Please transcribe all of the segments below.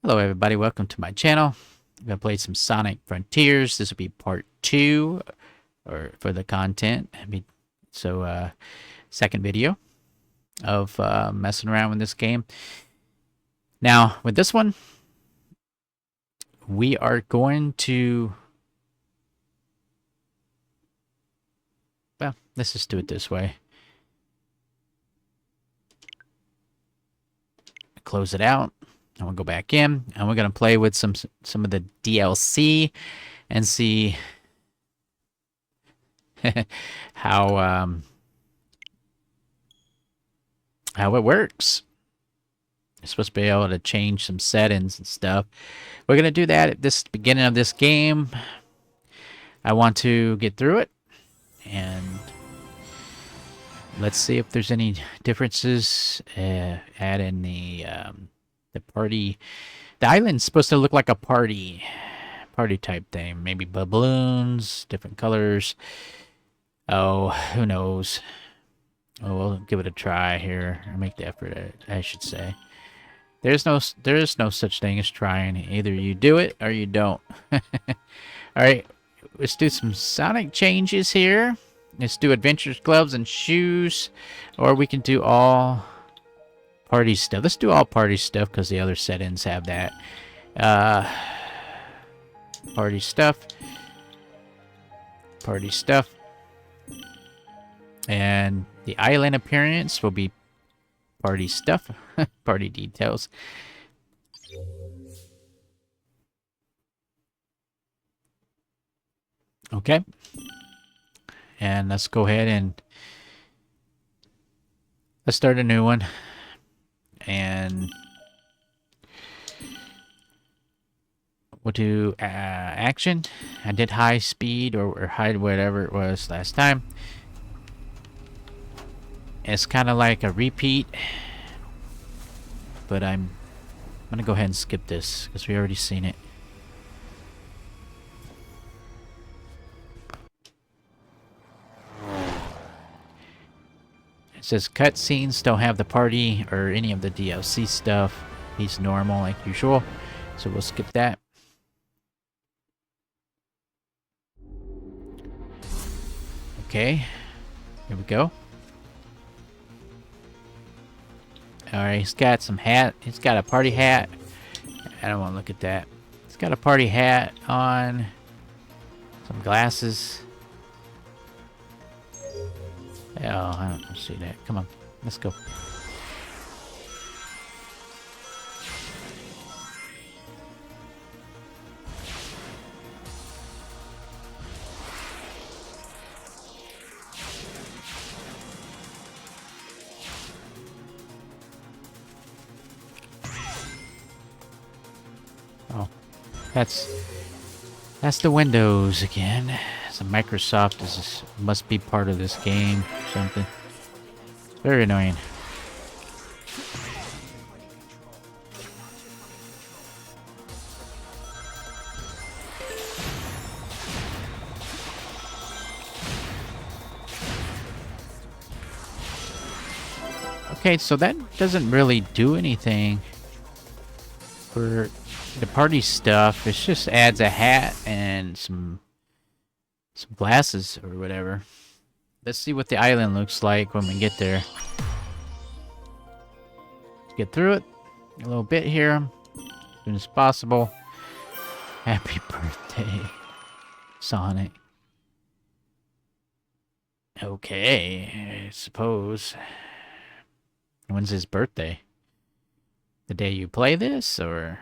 Hello everybody, welcome to my channel. I'm going to play some Sonic Frontiers. This will be part 2 or for the content. Second video of messing around with this game. Now, with this one, we are going to... Well, let's just do it this way. Close it out. And we'll go back in, and we're going to play with some of the DLC and see how it works. You're supposed to be able to change some settings and stuff. We're going to do that at this beginning of this game. I want to get through it, and let's see if there's any differences. Add in the party. The island's supposed to look like a party type thing. Maybe balloons, different colors. Oh, who knows? Oh, we'll give it a try here. Or make the effort, I should say. There is no such thing as trying. Either you do it or you don't. All right, let's do some Sonic changes here. Let's do adventures, gloves, and shoes, or we can do all party stuff. Let's do all party stuff because the other settings have that. Party stuff. Party stuff. And the island appearance will be party stuff. Party details. Okay. And let's go ahead and let's start a new one. And we'll do action. I did high speed or high whatever it was last time. It's kind of like a repeat, but I'm gonna go ahead and skip this because we already seen it. It says cutscenes don't have the party or any of the DLC stuff. He's normal like usual, so we'll skip that. Okay, here we go. Alright, he's got some hat. He's got a party hat. I don't want to look at that. He's got a party hat on. Some glasses. Oh, I don't see that. Come on, let's go. Oh, that's the Windows again. So Microsoft must be part of this game or something. Very annoying. Okay, so that doesn't really do anything for the party stuff. It just adds a hat and some glasses or whatever. Let's see what the island looks like when we get there. Let's get through it a little bit here as soon as possible. Happy birthday, Sonic. Okay, I suppose. When's his birthday? The day you play this, or...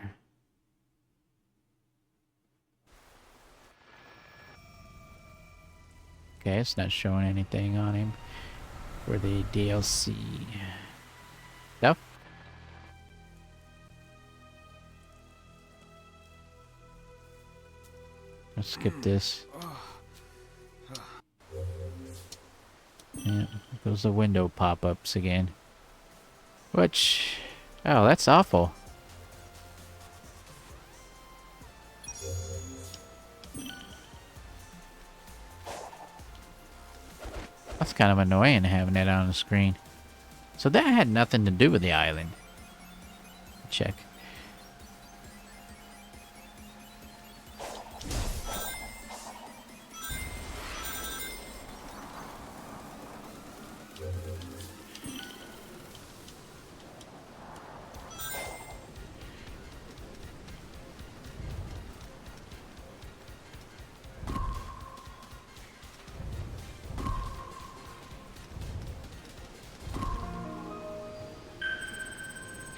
Okay, it's not showing anything on him for the DLC stuff. Let's skip this. Yeah, those are window pop-ups again. Which... Oh, that's awful. That's kind of annoying having that on the screen. So that had nothing to do with the island. Check.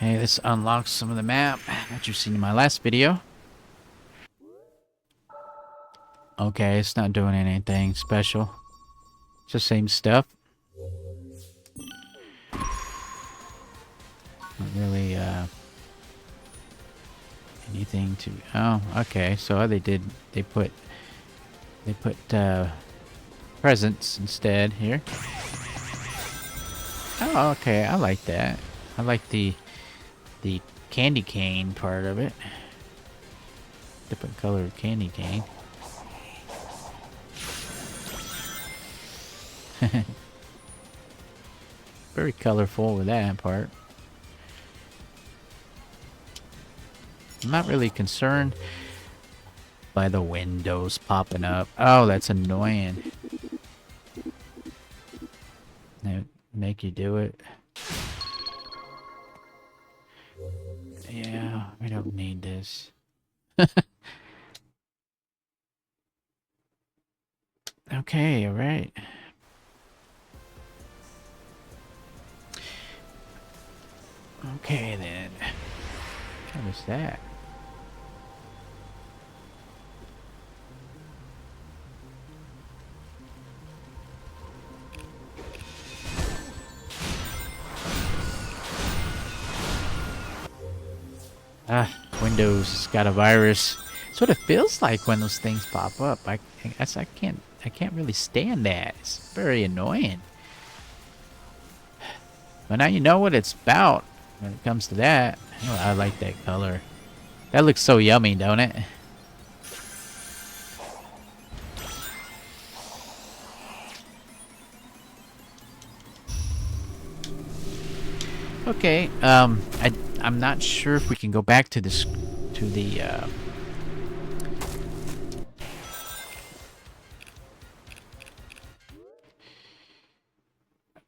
Okay, this unlocks some of the map that you've seen in my last video. Okay, it's not doing anything special. It's the same stuff. Not really, anything to... Oh, okay, so they put presents instead here. Oh, okay, I like that. I like the candy cane part of it. Different colored candy cane. Very colorful with that part. I'm not really concerned by the windows popping up. Oh, that's annoying. They make you do it. Yeah, we don't need this. Okay, alright. Okay then. What was that? Ah, Windows got a virus. That's what it feels like when those things pop up. I can't really stand that. It's very annoying. But now you know what it's about when it comes to that. Oh, I like that color. That looks so yummy, don't it? Okay, I'm not sure if we can go back to this, to the,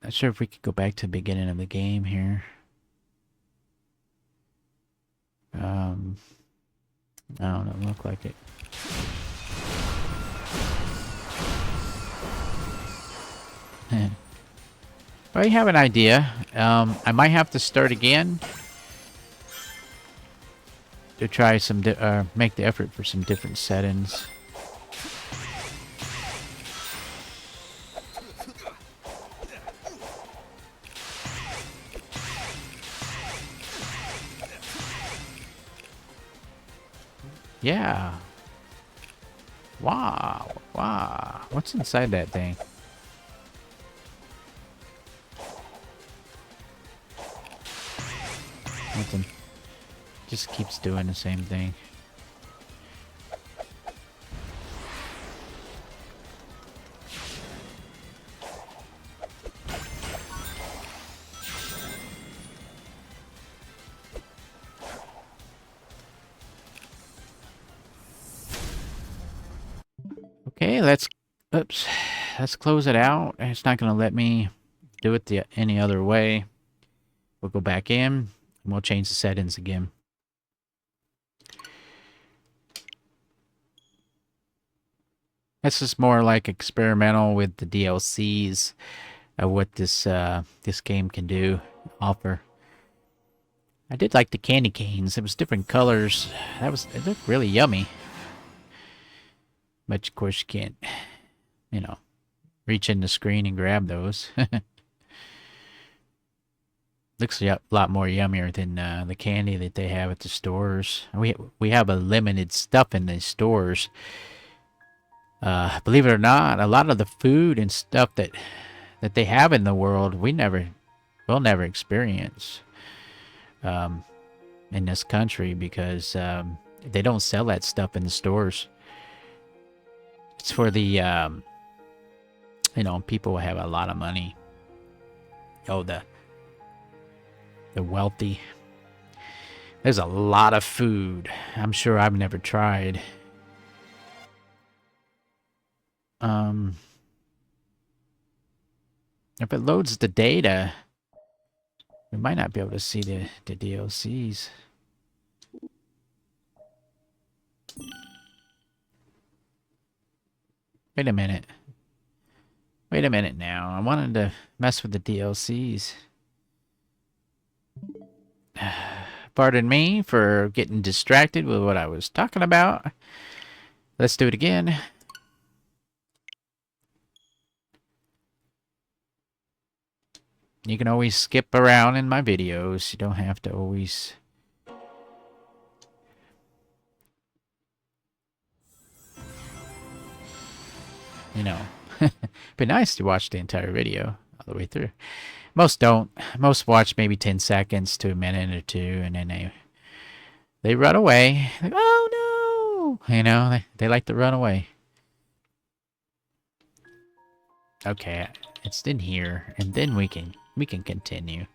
not sure if we could go back to the beginning of the game here. I don't know, look like it. I have an idea. I might have to start again to try some, make the effort for some different settings. Yeah. Wow. Wow. What's inside that thing? Nothing. Just keeps doing the same thing. Okay, let's close it out. It's not going to let me do it any other way. We'll go back in and we'll change the settings again. This is more like experimental with the DLCs of what this game can do, offer. I did like the candy canes. It was different colors. It looked really yummy. But of course you can't, you know, reach in the screen and grab those. Looks a lot more yummier than the candy that they have at the stores. We have a limited stuff in the stores. Believe it or not, a lot of the food and stuff that they have in the world, we'll never experience in this country because they don't sell that stuff in the stores. It's for the you know, people who have a lot of money. Oh, the wealthy. There's a lot of food. I'm sure I've never tried. If it loads the data, we might not be able to see the DLCs. Wait a minute. Wait a minute now. I wanted to mess with the DLCs. Pardon me for getting distracted with what I was talking about. Let's do it again. You can always skip around in my videos. You don't have to always... You know. Be nice to watch the entire video all the way through. Most don't. Most watch maybe 10 seconds to a minute or two, and then they run away. Like, oh no! You know, they like to run away. Okay, it's in here, and then we can continue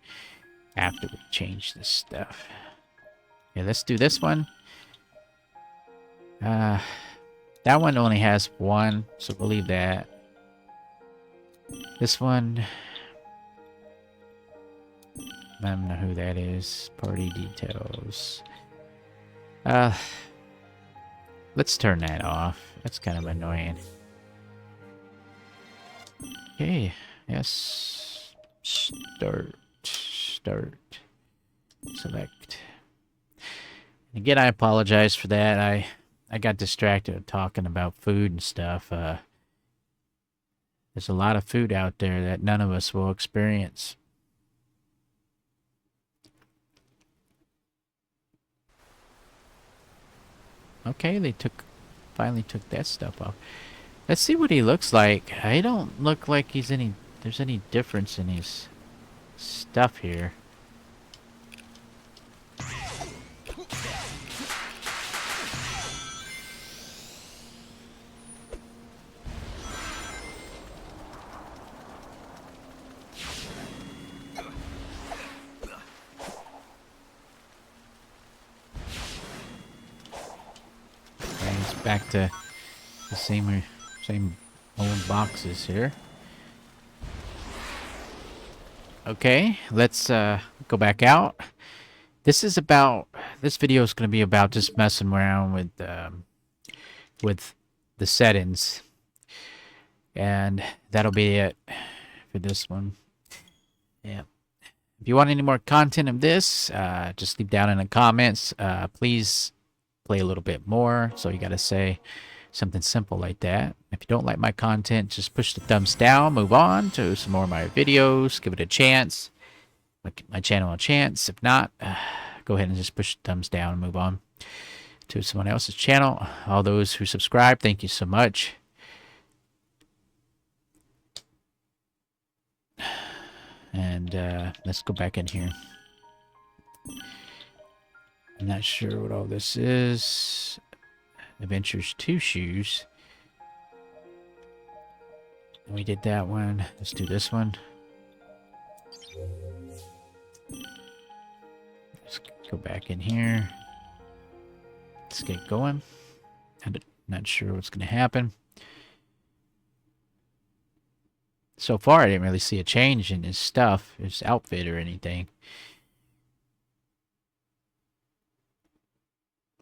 after we change this stuff. Yeah, let's do this one. That one only has one, so we'll leave that. This one, I don't know who that is. Party details. Let's turn that off. That's kind of annoying. Okay, yes. Start. Select. Again, I apologize for that. I got distracted talking about food and stuff. There's a lot of food out there that none of us will experience. Okay, they finally took that stuff off. Let's see what he looks like. I don't look like there's any difference in his stuff here. Back to the same old boxes here. Okay, let's go back out. This video is going to be about just messing around with the settings, and that'll be it for this one. Yeah. If you want any more content of this, just leave down in the comments. Please play a little bit more. So you got to say something simple like that. If you don't like my content, just push the thumbs down, move on to some more of my videos, give it a chance, give my channel a chance. If not, go ahead and just push the thumbs down and move on to someone else's channel. All those who subscribe, thank you so much. And let's go back in here. I'm not sure what all this is. Adventures 2 shoes. We did that one. Let's do this one. Let's go back in here. Let's get going. I'm not sure what's going to happen. So far, I didn't really see a change in his stuff, his outfit or anything.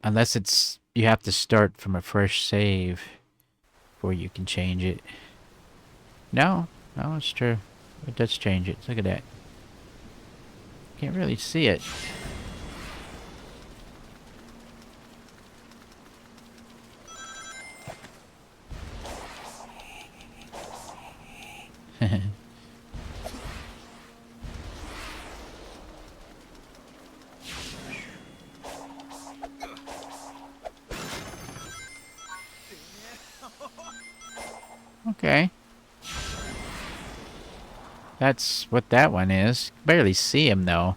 Unless you have to start from a fresh save before you can change it. No, it's true. It does change it. Look at that. Can't really see it. Okay. That's what that one is. Barely see him, though.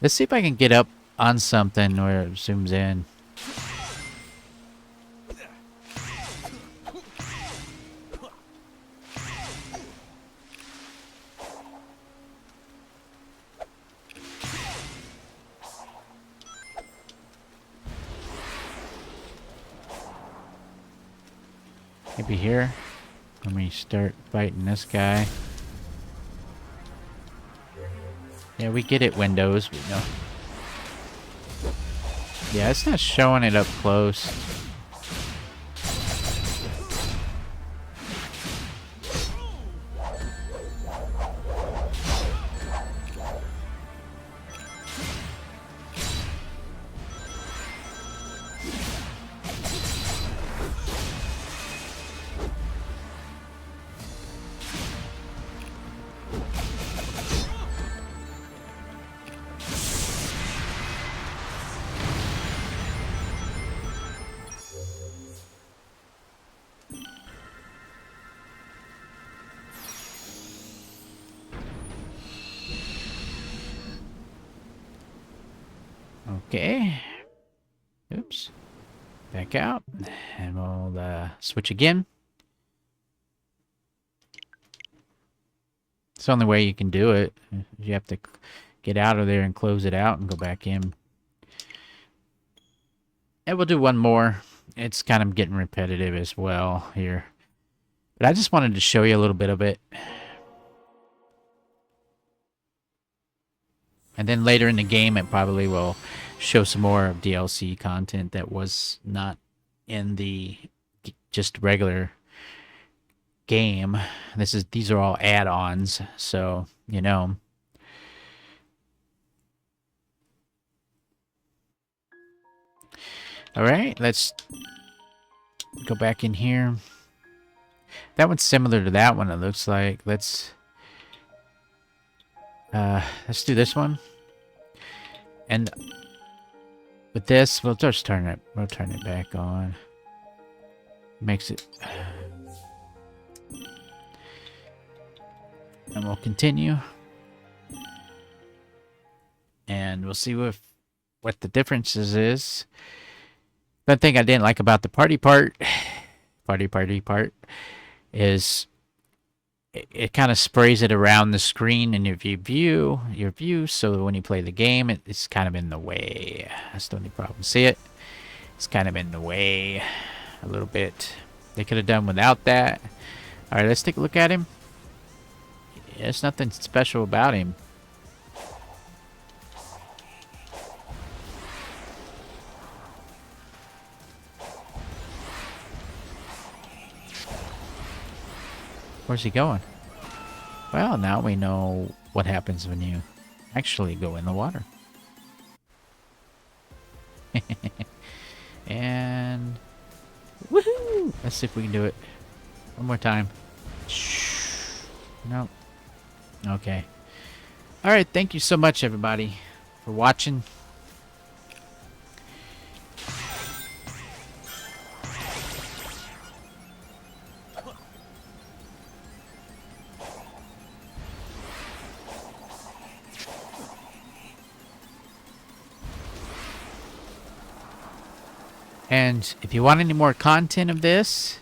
Let's see if I can get up on something where it zooms in. Maybe here. Let me start fighting this guy. Yeah, we get it, Windows. We know. Yeah, it's not showing it up close. Okay. Oops. Back out. And we'll switch again. It's the only way you can do it. You have to get out of there and close it out and go back in. And we'll do one more. It's kind of getting repetitive as well here. But I just wanted to show you a little bit of it. And then later in the game, it probably will show some more of DLC content that was not in the just regular game. These are all add-ons, so you know. All right, let's go back in here. That one's similar to that one, it looks like. Let's do this one. And with this, we'll just turn it back on. Makes it, and we'll continue. And we'll see what the differences is. One thing I didn't like about the party part is it kind of sprays it around the screen and if you view your view, so when you play the game, it's kind of in the way. That's the only problem. See it? It's kind of in the way a little bit. They could have done without that. All right, let's take a look at him. There's nothing special about him. Where's he going? Well, now we know what happens when you actually go in the water. And woohoo! Let's see if we can do it one more time. Nope. Okay. All right. Thank you so much, everybody, for watching. And if you want any more content of this,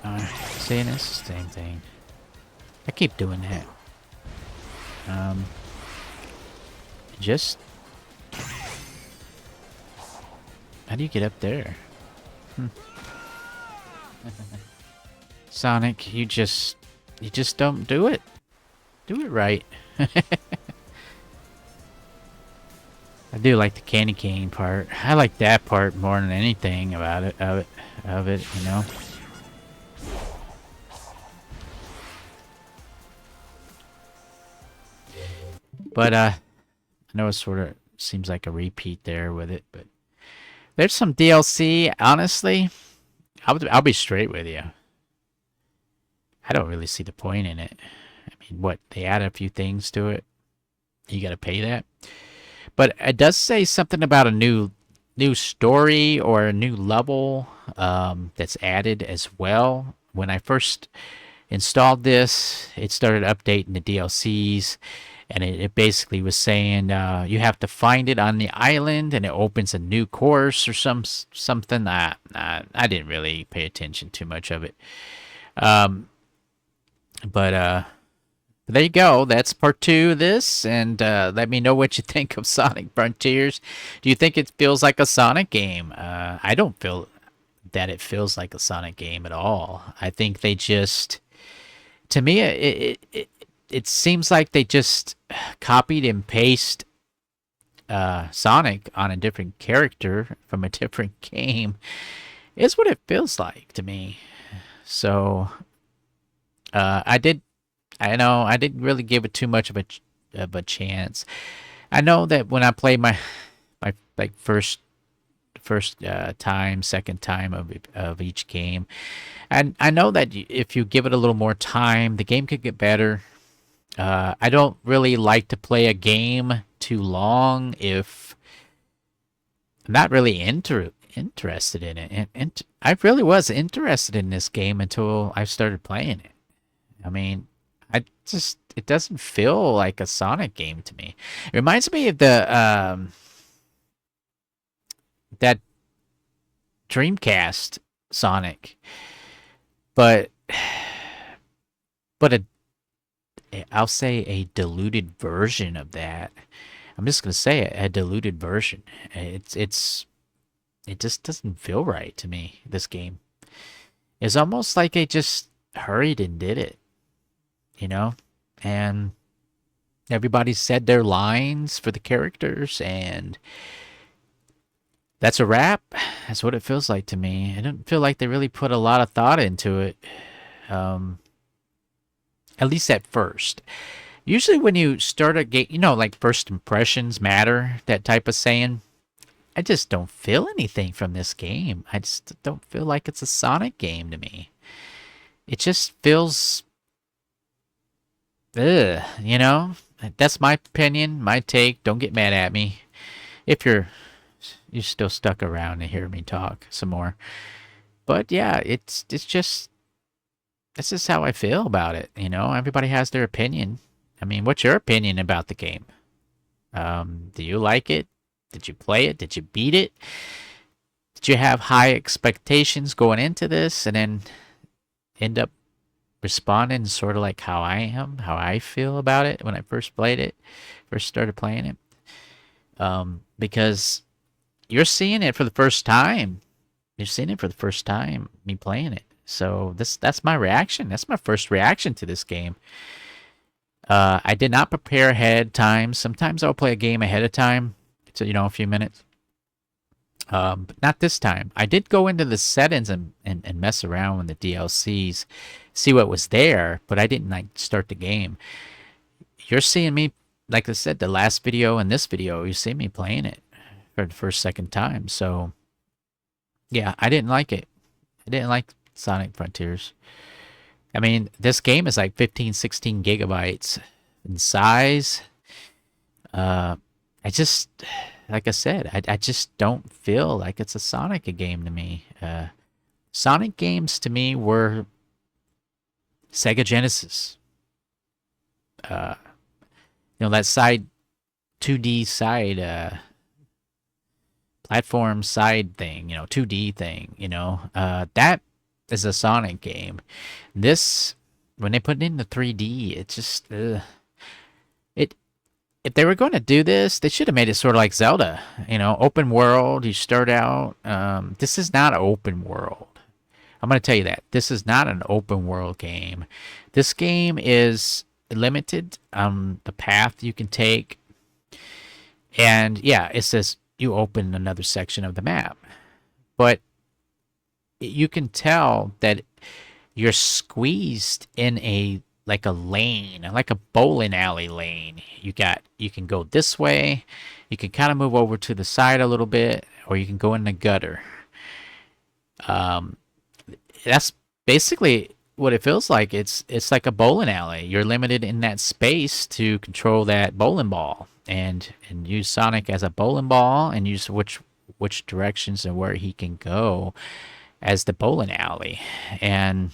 saying it's the same thing. I keep doing that. Just how do you get up there? Sonic, you just don't do it. Do it right. I do like the candy cane part. I like that part more than anything about it, of it, you know. But I know it sort of seems like a repeat there with it, but there's some DLC. Honestly, I'll be straight with you. I don't really see the point in it. I mean, what, they add a few things to it? You got to pay that. But it does say something about a new story or a new level that's added as well. When I first installed this, it started updating the DLCs, and it basically was saying you have to find it on the island, and it opens a new course or something. I didn't really pay attention too much of it. But there you go. That's part 2 of this, and let me know what you think of Sonic Frontiers. Do you think it feels like a Sonic game? I don't feel that it feels like a Sonic game at all. I think they just, to me, it seems like they just copied and pasted Sonic on a different character from a different game. Is what it feels like to me. So I know I didn't really give it too much of a chance. I know that when I play my like first time, second time of each game, and I know that if you give it a little more time, the game could get better. I don't really like to play a game too long if I'm not really interested in it, and I really was interested in this game until I started playing it. I mean, It doesn't feel like a Sonic game to me. It reminds me of the that Dreamcast Sonic, but but I'll say a diluted version of that. I'm just gonna say it, a diluted version. It just doesn't feel right to me. This game. It's almost like they just hurried and did it, you know? And everybody said their lines for the characters, and that's a wrap. That's what it feels like to me. I don't feel like they really put a lot of thought into it, um, at least at first. Usually, when you start a game, like first impressions matter, that type of saying. I just don't feel anything from this game. I just don't feel like it's a Sonic game to me. It just feels, ugh, you know? That's my opinion, my take. Don't get mad at me. If you're still stuck around to hear me talk some more. But yeah, it's just this is how I feel about it, Everybody has their opinion. I mean, what's your opinion about the game? Do you like it? Did you play it? Did you beat it? Did you have high expectations going into this and then end up responding sort of like how I am, how I feel about it when I first played it, first started playing it? Because you're seeing it for the first time. You're seeing it for the first time, me playing it. So that's my reaction. That's my first reaction to this game. I did not prepare ahead time. Sometimes I'll play a game ahead of time, so a few minutes. But not this time. I did go into the settings and mess around with the DLCs, see what was there, but I didn't start the game. You're seeing me, like I said, the last video and this video, you see me playing it for the first, second time. So, yeah, I didn't like it. I didn't like Sonic Frontiers. I mean, this game is like 15, 16 gigabytes in size. I just, like I said, I just don't feel like it's a Sonic game to me. Sonic games to me were Sega Genesis. That side 2D side platform side thing, 2D thing, that is a Sonic game. This, when they put it in the 3D, it just, if they were going to do this, they should have made it sort of like Zelda, open world. You start out, this is not open world. I'm going to tell you that. This is not an open world game. This game is limited on the path you can take. And yeah, it says you open another section of the map. But you can tell that you're squeezed in a lane, like a bowling alley lane. You can go this way, you can kind of move over to the side a little bit, or you can go in the gutter. That's basically what it feels like. It's like a bowling alley. You're limited in that space to control that bowling ball and use Sonic as a bowling ball and use which directions and where he can go as the bowling alley. And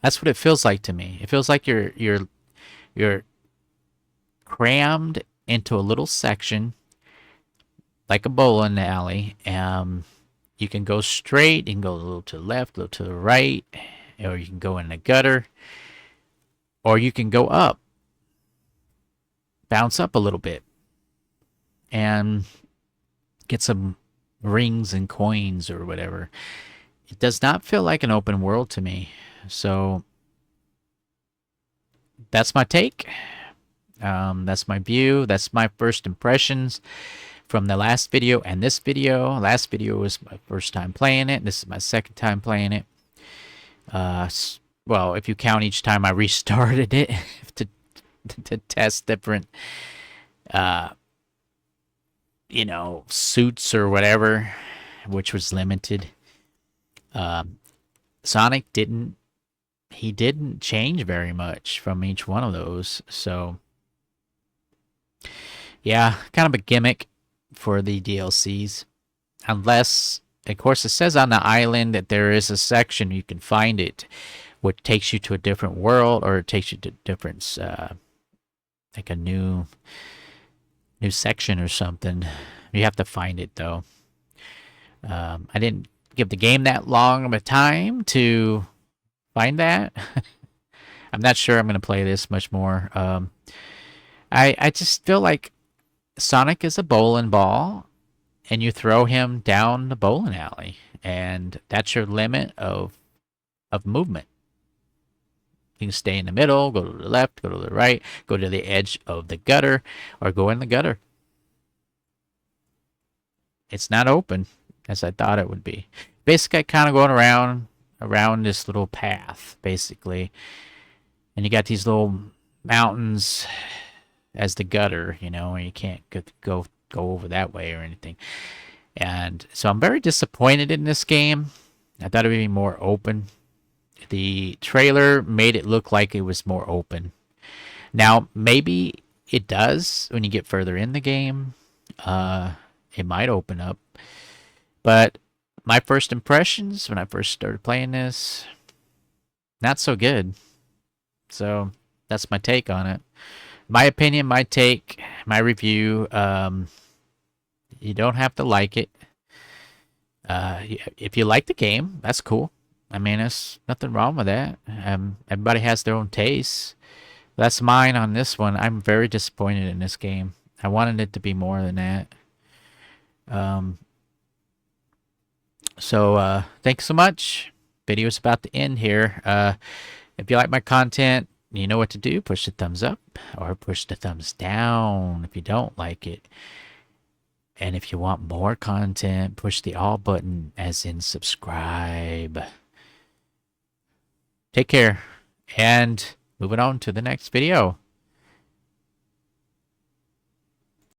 that's what it feels like to me. It feels like you're crammed into a little section like a bowling alley. You can go straight, you can go a little to the left, a little to the right, or you can go in the gutter, or you can go up, bounce up a little bit, and get some rings and coins or whatever. It does not feel like an open world to me. So that's my take. That's my view. That's my first impressions from the last video and this video. Last video was my first time playing it. This is my second time playing it. Well, if you count each time I restarted it to test different, suits or whatever, which was limited. Sonic didn't change very much from each one of those. So, yeah, kind of a gimmick for the DLCs. Unless, of course, it says on the island that there is a section you can find it which takes you to a different world, or it takes you to different, like a new section or something. You have to find it though. I didn't give the game that long of a time to find that. I'm not sure I'm going to play this much more. I just feel like Sonic is a bowling ball, and you throw him down the bowling alley, and that's your limit of movement. You can stay in the middle, go to the left, go to the right, go to the edge of the gutter, or go in the gutter. It's not open as I thought it would be. Basically, kind of going around this little path, basically. And you got these little mountains as the gutter, you know, and you can't go over that way or anything. And so I'm very disappointed in this game. I thought it would be more open. The trailer made it look like it was more open. Now, maybe it does when you get further in the game. It might open up. But my first impressions when I first started playing this, not so good. So that's my take on it. My opinion, my take, my review. You don't have to like it. If you like the game, that's cool. I mean, there's nothing wrong with that. Everybody has their own tastes. That's mine on this one. I'm very disappointed in this game. I wanted it to be more than that. So thanks so much. Video's about to end here. If you like my content, you know what to do. Push the thumbs up or push the thumbs down if you don't like it. And if you want more content, push the all button, as in subscribe. Take care, and moving on to the next video.